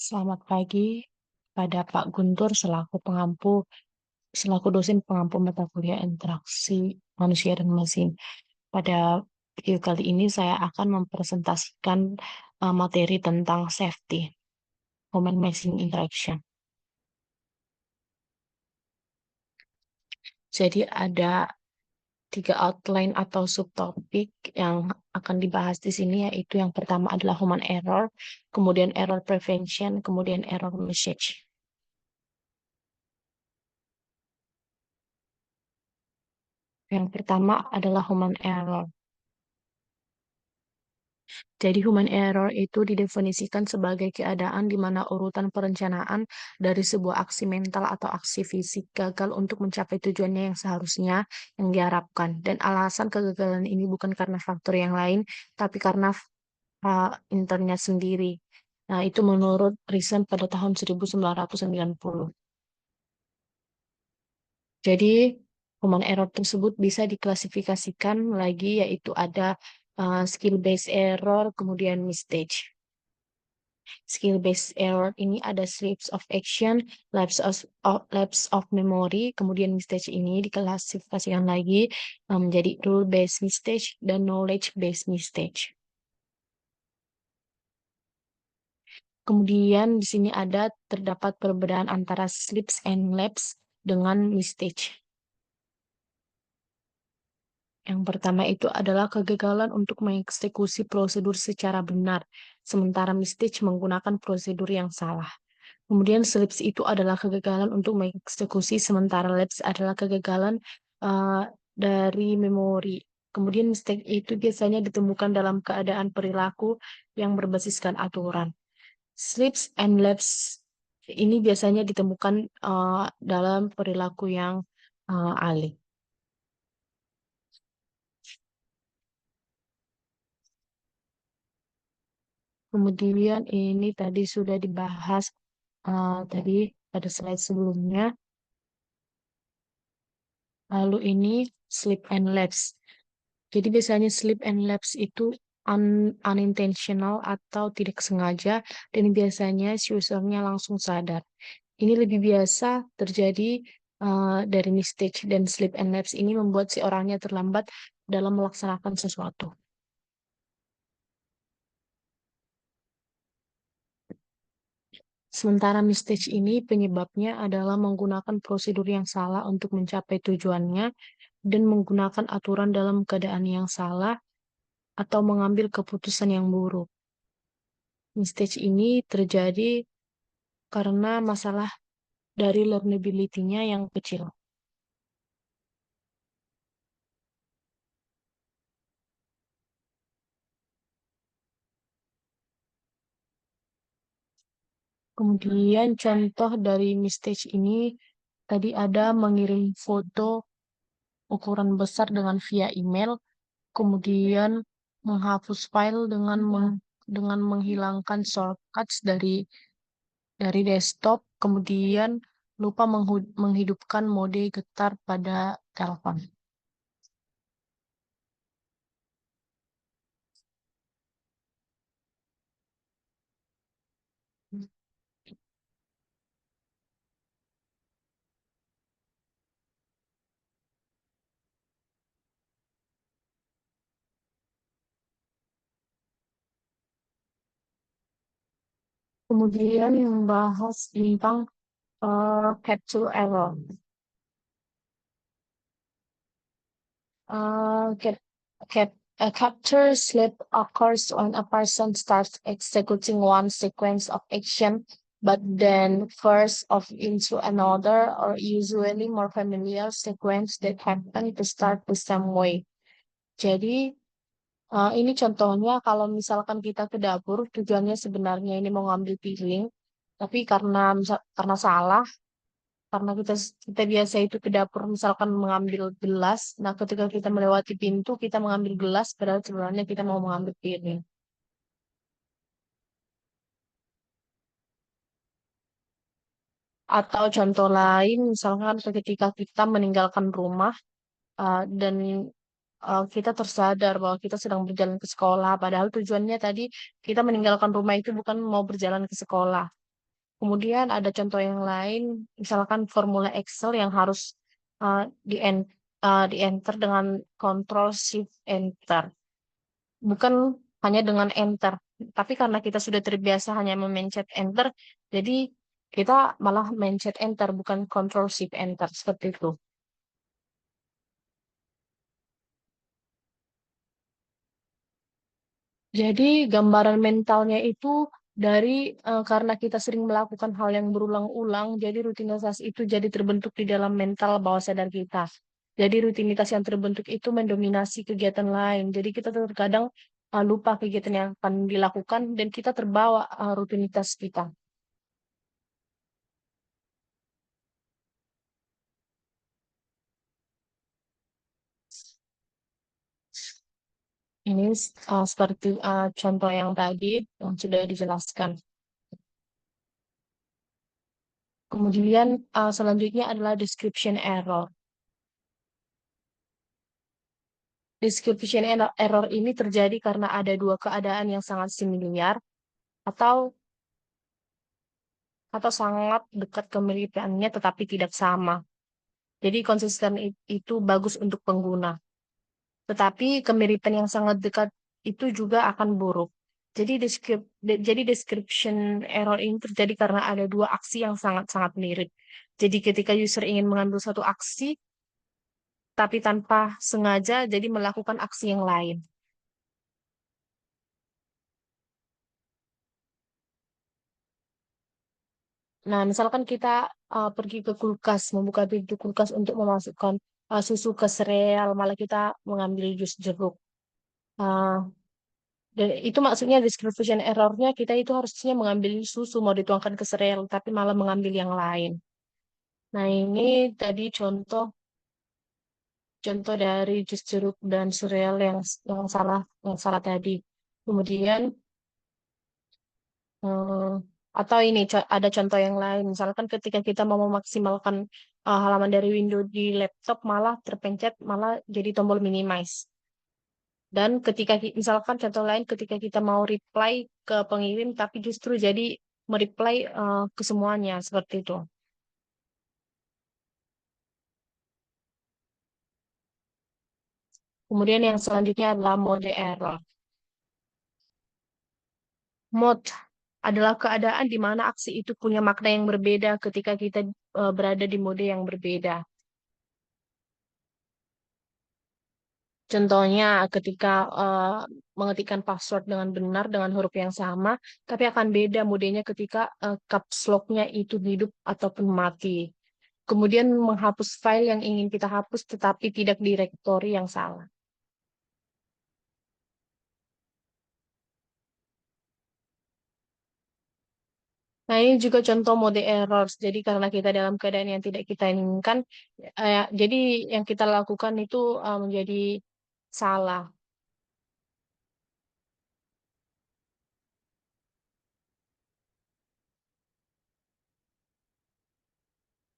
Selamat pagi pada Pak Guntur selaku dosen pengampu mata kuliah interaksi manusia dan mesin. Pada video kali ini saya akan mempresentasikan materi tentang safety, human machine interaction. Jadi ada 3 outline atau subtopik yang akan dibahas di sini, yaitu yang pertama adalah human error, kemudian error prevention, kemudian error message. Yang pertama adalah human error. Jadi human error itu didefinisikan sebagai keadaan di mana urutan perencanaan dari sebuah aksi mental atau aksi fisik gagal untuk mencapai tujuannya yang seharusnya yang diharapkan. Dan alasan kegagalan ini bukan karena faktor yang lain, tapi karena internet sendiri. Nah, itu menurut Reason pada tahun 1990. Jadi, human error tersebut bisa diklasifikasikan lagi, yaitu ada skill-based error, kemudian mistake. Skill-based error ini ada slips of action, lapse of memory, kemudian mistake ini diklasifikasikan lagi menjadi rule-based mistake dan knowledge-based mistake. Kemudian di sini terdapat perbedaan antara slips and lapse dengan mistake. Yang pertama itu adalah kegagalan untuk mengeksekusi prosedur secara benar, sementara mistake menggunakan prosedur yang salah. Kemudian slips itu adalah kegagalan untuk mengeksekusi, sementara lapse adalah kegagalan uh, dari memori. Kemudian mistake itu biasanya ditemukan dalam keadaan perilaku yang berbasiskan aturan. Slips and lapse ini biasanya ditemukan dalam perilaku yang alih. Kemudian ini tadi sudah dibahas tadi pada slide sebelumnya. Lalu ini slip and lapse. Jadi biasanya slip and lapse itu unintentional atau tidak sengaja, dan biasanya si usernya langsung sadar. Ini lebih biasa terjadi dari mistake, dan slip and lapse ini membuat si orangnya terlambat dalam melaksanakan sesuatu. Sementara mistake ini penyebabnya adalah menggunakan prosedur yang salah untuk mencapai tujuannya dan menggunakan aturan dalam keadaan yang salah atau mengambil keputusan yang buruk. Mistake ini terjadi karena masalah dari learnability-nya yang kecil. Kemudian contoh dari mistake ini tadi ada mengirim foto ukuran besar via email, kemudian menghapus file dengan menghilangkan shortcuts dari desktop, kemudian lupa menghidupkan mode getar pada telepon. Kemudian membahas tentang capture error. Uh, cap, a capture slip occurs when a person starts executing one sequence of action, but then first off into another, or usually more familiar sequence that happen to start the same way. Jadi, ini contohnya kalau misalkan kita ke dapur, tujuannya sebenarnya ini mau ngambil piring, tapi karena salah, karena kita biasa itu ke dapur misalkan mengambil gelas, nah ketika kita melewati pintu kita mengambil gelas padahal sebenarnya kita mau mengambil piring. Atau contoh lain misalkan ketika kita meninggalkan rumah dan kita tersadar bahwa kita sedang berjalan ke sekolah, padahal tujuannya tadi kita meninggalkan rumah itu bukan mau berjalan ke sekolah. Kemudian ada contoh yang lain, misalkan formula Excel yang harus uh, di, di enter dengan Control Shift Enter, bukan hanya dengan enter. Tapi karena kita sudah terbiasa hanya memencet enter, jadi kita malah mencet enter bukan Control Shift Enter seperti itu. Jadi gambaran mentalnya itu dari karena kita sering melakukan hal yang berulang-ulang, jadi rutinitas itu jadi terbentuk di dalam mental bawah sadar kita. Jadi rutinitas yang terbentuk itu mendominasi kegiatan lain. Jadi kita terkadang lupa kegiatan yang akan dilakukan dan kita terbawa rutinitas kita. Ini seperti contoh yang tadi yang sudah dijelaskan. Kemudian selanjutnya adalah description error. Description error ini terjadi karena ada dua keadaan yang sangat similar atau sangat dekat kemiripannya tetapi tidak sama. Jadi konsisten itu bagus untuk pengguna. Tetapi kemiripan yang sangat dekat itu juga akan buruk. Jadi description error ini terjadi karena ada dua aksi yang sangat-sangat mirip. Jadi ketika user ingin mengambil satu aksi tapi tanpa sengaja jadi melakukan aksi yang lain. Nah, misalkan kita pergi ke kulkas, membuka pintu kulkas untuk memasukkan susu ke sereal, malah kita mengambil jus jeruk. Uh, dan itu maksudnya description errornya kita itu harusnya mengambil susu mau dituangkan ke sereal, tapi malah mengambil yang lain. Nah, ini tadi contoh dari jus jeruk dan sereal yang salah tadi. Kemudian Hmm, atau ini ada contoh yang lain, misalkan ketika kita mau memaksimalkan halaman dari window di laptop malah terpencet malah jadi tombol minimize. Dan misalkan contoh lain ketika kita mau reply ke pengirim tapi justru jadi mereply ke semuanya seperti itu. Kemudian yang selanjutnya adalah mode error. Mode adalah keadaan di mana aksi itu punya makna yang berbeda ketika kita berada di mode yang berbeda. Contohnya ketika mengetikkan password dengan benar dengan huruf yang sama, tapi akan beda modenya ketika caps lock-nya itu hidup ataupun mati. Kemudian menghapus file yang ingin kita hapus tetapi tidak direktori yang salah. Nah, ini juga contoh mode errors. Jadi karena kita dalam keadaan yang tidak kita inginkan, jadi yang kita lakukan itu menjadi salah.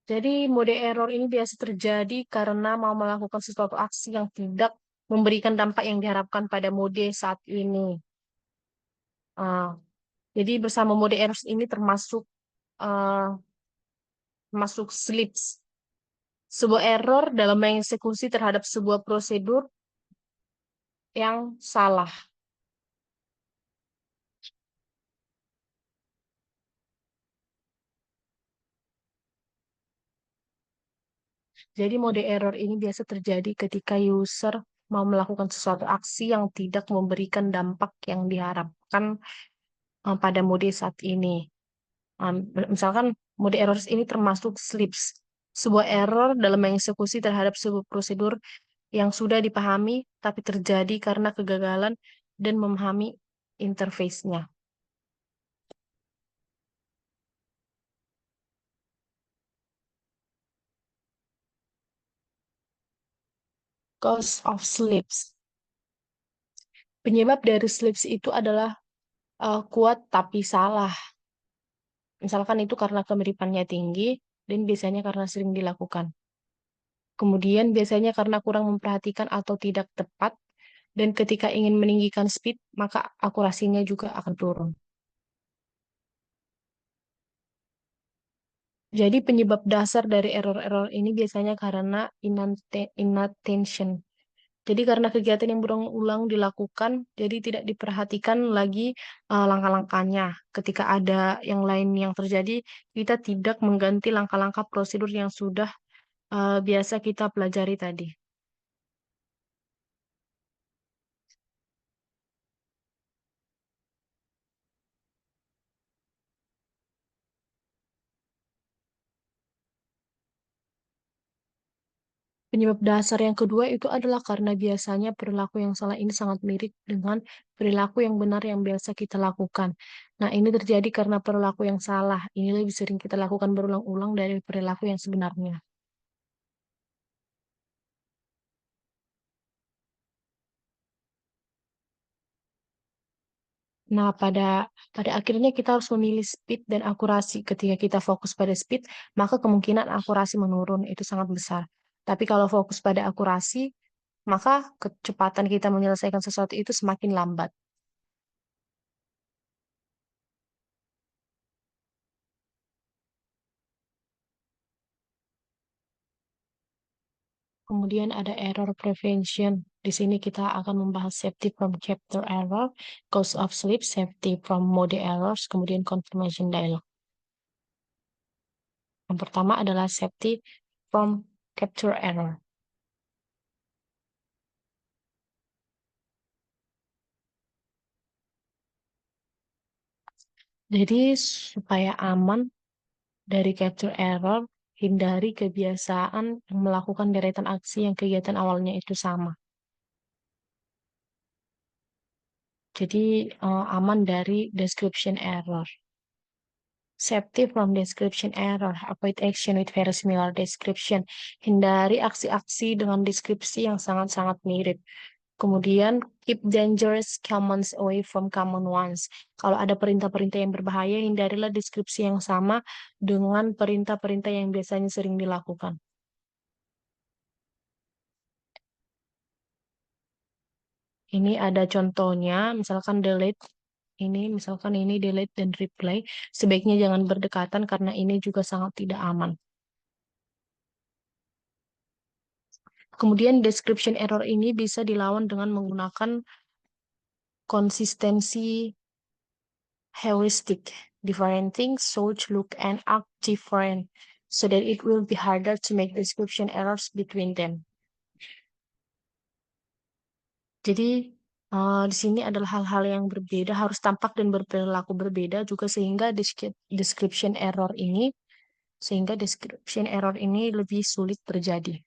Jadi mode error ini biasa terjadi karena mau melakukan sesuatu aksi yang tidak memberikan dampak yang diharapkan pada mode saat ini. Ah, jadi bersama mode error ini ah, termasuk slips. Sebuah error dalam mengeksekusi terhadap sebuah prosedur yang salah. Jadi mode error ini biasa terjadi ketika user mau melakukan sesuatu aksi yang tidak memberikan dampak yang diharapkan pada mode saat ini. Misalkan mode errors ini termasuk slips, sebuah error dalam mengeksekusi terhadap sebuah prosedur yang sudah dipahami tapi terjadi karena kegagalan dan memahami interface-nya. Cause of slips. Penyebab dari slips itu adalah kuat tapi salah. Misalkan itu karena kemiripannya tinggi dan biasanya karena sering dilakukan. Kemudian biasanya karena kurang memperhatikan atau tidak tepat, dan ketika ingin meninggikan speed, maka akurasinya juga akan turun. Jadi penyebab dasar dari error-error ini biasanya karena inattention. Jadi karena kegiatan yang berulang-ulang dilakukan, jadi tidak diperhatikan lagi langkah-langkahnya. Ketika ada yang lain yang terjadi, kita tidak mengganti langkah-langkah prosedur yang sudah biasa kita pelajari tadi. Penyebab dasar yang kedua itu adalah karena biasanya perilaku yang salah ini sangat mirip dengan perilaku yang benar yang biasa kita lakukan. Nah, ini terjadi karena perilaku yang salah. Ini lebih sering kita lakukan berulang-ulang dari perilaku yang sebenarnya. Nah, pada akhirnya kita harus memilih speed dan akurasi. Ketika kita fokus pada speed, maka kemungkinan akurasi menurun itu sangat besar. Tapi kalau fokus pada akurasi, maka kecepatan kita menyelesaikan sesuatu itu semakin lambat. Kemudian ada error prevention. Di sini kita akan membahas safety from chapter error, cause of sleep, safety from mode errors, kemudian confirmation dialog. Yang pertama adalah safety from capture error. Jadi supaya aman dari capture error, hindari kebiasaan yang melakukan deretan aksi yang kegiatan awalnya itu sama. Jadi aman dari description error. Safety from description error. Avoid action with very similar description. Hindari aksi-aksi dengan deskripsi yang sangat-sangat mirip. Kemudian, keep dangerous commands away from common ones. Kalau ada perintah-perintah yang berbahaya, hindarilah deskripsi yang sama dengan perintah-perintah yang biasanya sering dilakukan. Ini ada contohnya, misalkan delete. Misalkan ini delete dan replay. Sebaiknya jangan berdekatan karena ini juga sangat tidak aman. Kemudian description error ini bisa dilawan dengan menggunakan konsistensi heuristic. Different things should look and act different so that it will be harder to make description errors between them. Jadi di sini adalah hal-hal yang berbeda harus tampak dan berperilaku berbeda juga sehingga description error ini lebih sulit terjadi.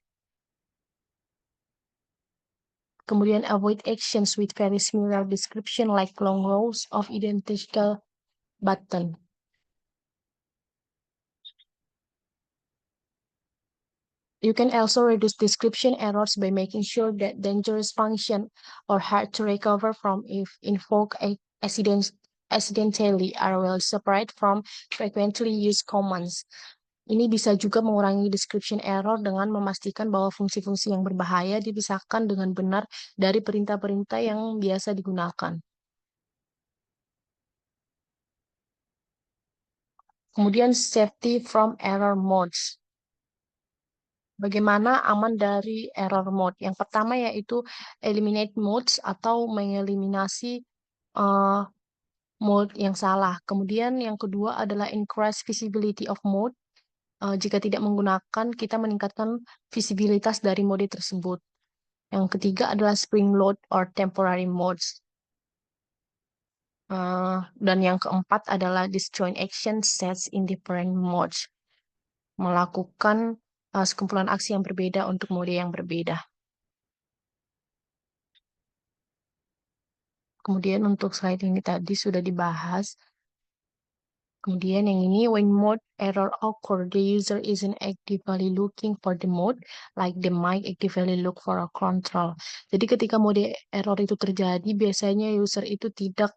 Kemudian avoid actions with very similar description like long rows of identical button. You can also reduce description errors by making sure that dangerous function or hard to recover from if invoked accidentally are well separate from frequently used commands. Ini bisa juga mengurangi description error dengan memastikan bahwa fungsi-fungsi yang berbahaya dipisahkan dengan benar dari perintah-perintah yang biasa digunakan. Kemudian safety from error modes. Bagaimana aman dari error mode? Yang pertama yaitu eliminate modes atau mengeliminasi uh, mode yang salah. Kemudian yang kedua adalah increase visibility of mode. Jika tidak menggunakan, kita meningkatkan visibilitas dari mode tersebut. Yang ketiga adalah spring load or temporary modes. Dan yang keempat adalah disjoint action sets in different modes. Melakukan sekumpulan aksi yang berbeda untuk mode yang berbeda. Kemudian untuk slide ini tadi sudah dibahas. Kemudian yang ini, when mode error occur, the user isn't actively looking for the mode, like they might actively look for a control. Jadi ketika mode error itu terjadi, biasanya user itu tidak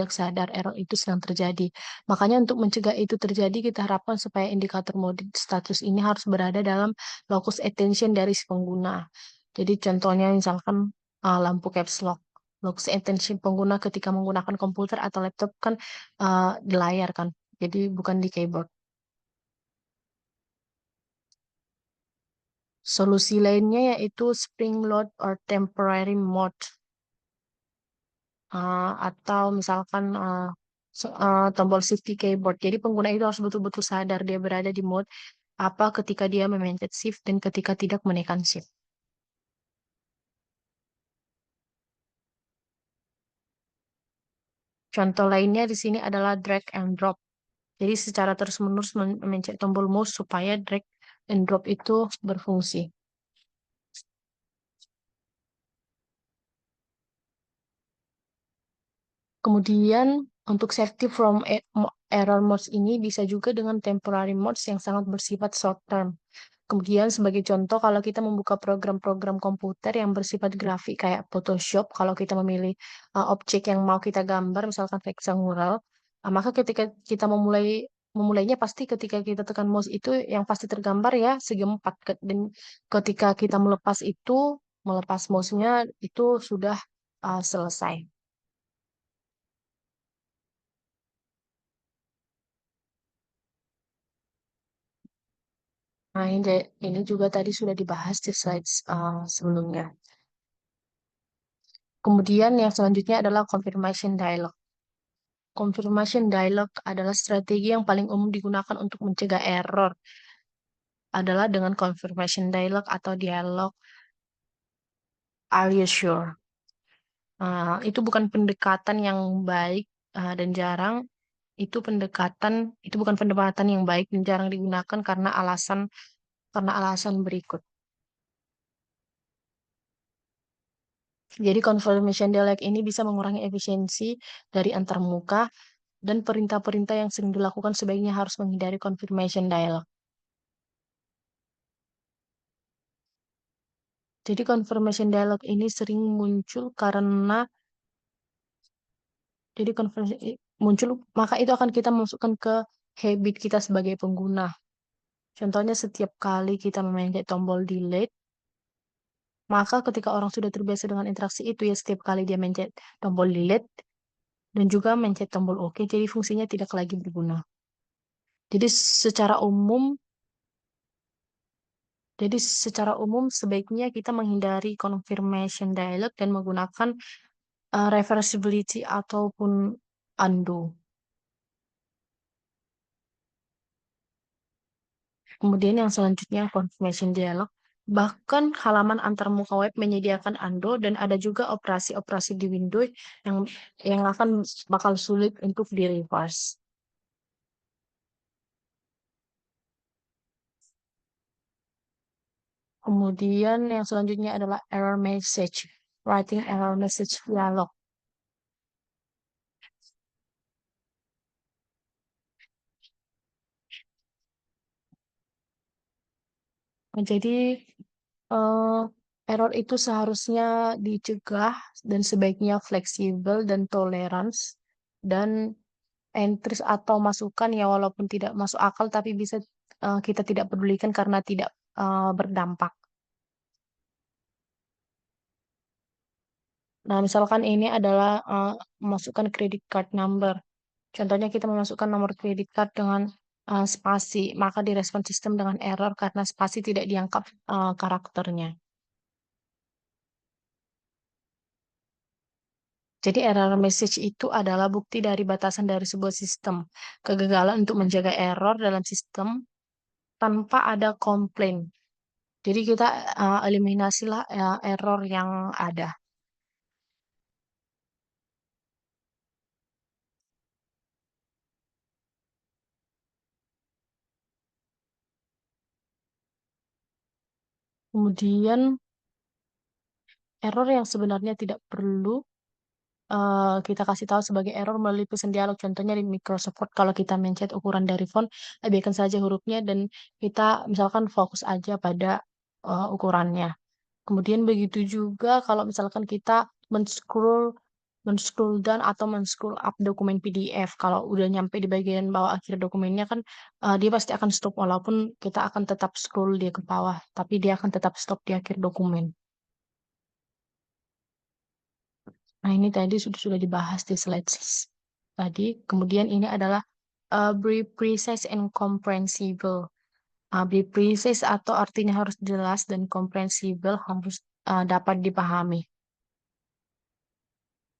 sadar error itu sedang terjadi. Makanya untuk mencegah itu terjadi, kita harapkan supaya indikator mode status ini harus berada dalam locus attention dari si pengguna. Jadi contohnya misalkan lampu caps lock. Locus attention pengguna ketika menggunakan komputer atau laptop kan di layar kan, jadi bukan di keyboard. Solusi lainnya yaitu spring load or temporary mode. Atau misalkan tombol shift keyboard. Jadi pengguna itu harus betul-betul sadar dia berada di mode apa ketika dia memencet shift dan ketika tidak menekan shift. Contoh lainnya di sini adalah drag and drop. Jadi secara terus-menerus memencet tombol mouse supaya drag and drop itu berfungsi. Kemudian untuk safety from error modes ini bisa juga dengan temporary modes yang sangat bersifat short term. Kemudian sebagai contoh kalau kita membuka program-program komputer yang bersifat grafik kayak Photoshop, kalau kita memilih objek yang mau kita gambar, misalkan rectangular, maka ketika kita memulainya pasti ketika kita tekan mouse itu yang pasti tergambar ya segi empat. Dan ketika kita melepas mouse-nya itu sudah selesai. Nah, ini juga tadi sudah dibahas di slide sebelumnya. Kemudian yang selanjutnya adalah confirmation dialog. Confirmation dialog adalah strategi yang paling umum digunakan untuk mencegah error adalah dengan confirmation dialog atau dialog "Are you sure?" Itu bukan pendekatan yang baik dan jarang. Itu bukan pendekatan yang baik dan jarang digunakan karena alasan berikut. Jadi confirmation dialog ini bisa mengurangi efisiensi dari antarmuka dan perintah-perintah yang sering dilakukan sebaiknya harus menghindari confirmation dialog. Jadi confirmation dialog ini sering muncul karena jadi confirmation muncul maka itu akan kita masukkan ke habit kita sebagai pengguna. Contohnya setiap kali kita memencet tombol delete, maka ketika orang sudah terbiasa dengan interaksi itu ya setiap kali dia mencet tombol delete dan juga mencet tombol OK, jadi fungsinya tidak lagi berguna. Jadi secara umum Jadi secara umum sebaiknya kita menghindari confirmation dialog dan menggunakan reversibility ataupun undo. Kemudian yang selanjutnya confirmation dialog. Bahkan halaman antarmuka web menyediakan undo dan ada juga operasi-operasi di Windows yang akan bakal sulit untuk di reverse. Kemudian yang selanjutnya adalah error message. Writing error message dialog. Jadi eh, error itu seharusnya dicegah dan sebaiknya fleksibel dan tolerans dan entries atau masukan ya walaupun tidak masuk akal tapi bisa kita tidak pedulikan karena tidak berdampak. Nah, misalkan ini adalah memasukkan credit card number. Contohnya kita memasukkan nomor kredit card dengan spasi, maka direspon sistem dengan error karena spasi tidak dianggap karakternya. Jadi error message itu adalah bukti dari batasan dari sebuah sistem. Kegagalan untuk menjaga error dalam sistem tanpa ada komplain. Jadi kita eliminasilah error yang ada. Kemudian error yang sebenarnya tidak perlu kita kasih tahu sebagai error melalui pesan dialog. Contohnya di Microsoft Word kalau kita mencet ukuran dari font, abaikan saja hurufnya dan kita misalkan fokus aja pada ukurannya. Kemudian begitu juga kalau misalkan kita men-scroll men-scroll down atau men-scroll up dokumen PDF. Kalau udah nyampe di bagian bawah akhir dokumennya kan dia pasti akan stop walaupun kita akan tetap scroll dia ke bawah, tapi dia akan tetap stop di akhir dokumen. Nah, ini tadi sudah dibahas di slide tadi. Kemudian ini adalah brief, precise, and comprehensible. Be precise atau artinya harus jelas dan komprehensibel harus dapat dipahami.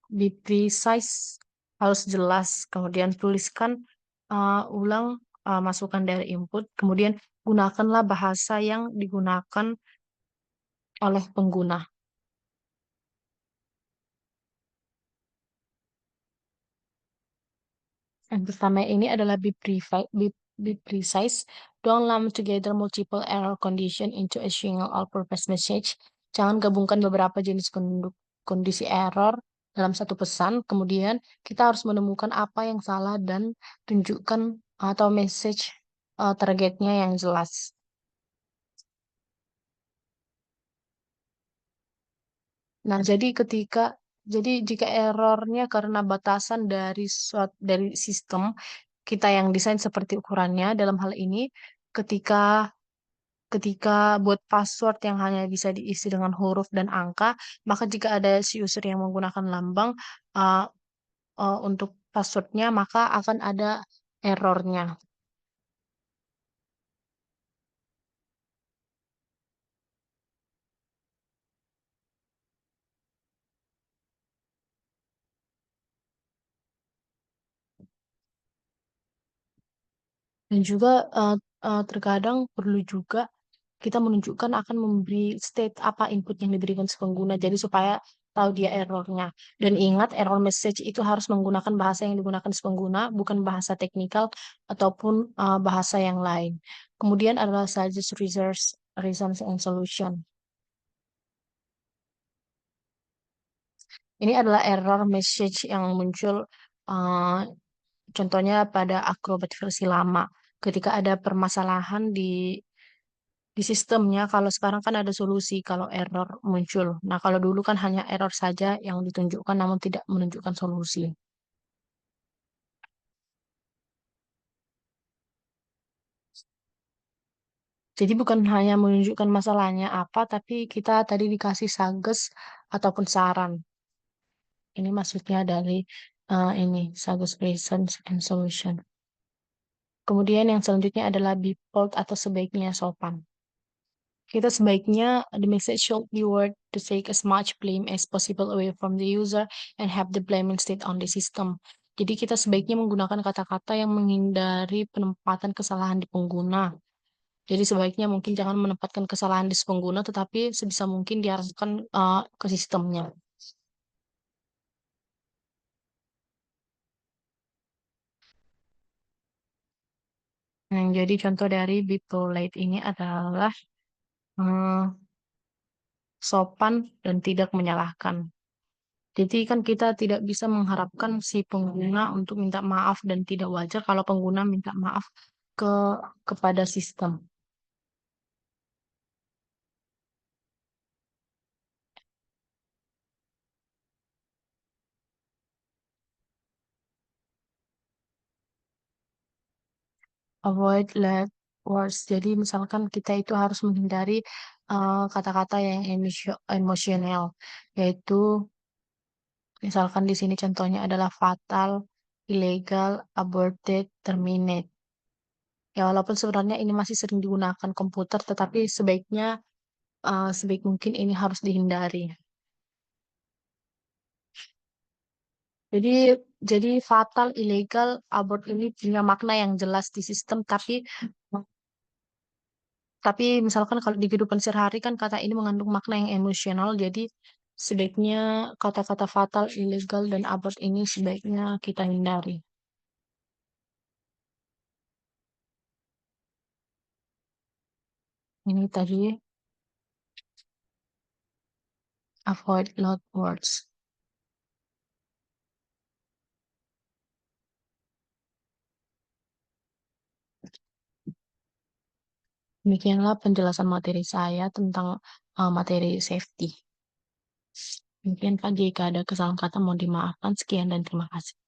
Be precise harus jelas, kemudian tuliskan ulang masukan dari input, kemudian gunakanlah bahasa yang digunakan oleh pengguna. Yang pertama ini adalah be precise. Don't lump together multiple error condition into a single all-purpose message. Jangan gabungkan beberapa jenis kondisi error dalam satu pesan. Kemudian kita harus menemukan apa yang salah dan tunjukkan atau message targetnya yang jelas. Nah, jadi jika errornya karena batasan dari sistem kita yang desain seperti ukurannya, dalam hal ini ketika ketika buat password yang hanya bisa diisi dengan huruf dan angka, maka jika ada si user yang menggunakan lambang uh, untuk passwordnya, maka akan ada errornya. Dan juga terkadang perlu juga kita menunjukkan akan memberi state apa input yang diberikan si pengguna, jadi supaya tahu dia errornya. Dan ingat, error message itu harus menggunakan bahasa yang digunakan si pengguna, bukan bahasa teknikal ataupun bahasa yang lain. Kemudian adalah suggest reasons and solution. Ini adalah error message yang muncul uh, contohnya pada Acrobat versi lama. Ketika ada permasalahan di sistemnya, kalau sekarang kan ada solusi kalau error muncul. Nah, kalau dulu kan hanya error saja yang ditunjukkan namun tidak menunjukkan solusi. Jadi bukan hanya menunjukkan masalahnya apa, tapi kita tadi dikasih suggest ataupun saran. Ini maksudnya dari ini suggest reasons and solution. Kemudian yang selanjutnya adalah be bold atau sebaiknya sopan. Kita sebaiknya the message should be word to take as much blame as possible away from the user and have the blame instead on the system. Jadi kita sebaiknya menggunakan kata-kata yang menghindari penempatan kesalahan di pengguna. Jadi sebaiknya mungkin jangan menempatkan kesalahan di si pengguna, tetapi sebisa mungkin diarahkan ke sistemnya. Nah, jadi contoh dari be polite ini adalah eh, sopan dan tidak menyalahkan. Jadi kan kita tidak bisa mengharapkan si pengguna untuk minta maaf dan tidak wajar kalau pengguna minta maaf ke kepada sistem. Avoid loud words. Jadi misalkan kita itu harus menghindari kata-kata yang emosional, yaitu misalkan di sini contohnya adalah fatal, illegal, aborted, terminate. Ya walaupun sebenarnya ini masih sering digunakan komputer, tetapi sebaiknya sebaik mungkin ini harus dihindari. Jadi jadi fatal, ilegal, abort ini punya makna yang jelas di sistem, tapi misalkan kalau di kehidupan sehari-hari kan kata ini mengandung makna yang emosional, jadi sebaiknya kata-kata fatal, ilegal, dan abort ini sebaiknya kita hindari. Ini tadi avoid loud words. Demikianlah penjelasan materi saya tentang materi safety. Mungkin Pak, jika ada kesalahan kata mohon dimaafkan. Sekian dan terima kasih.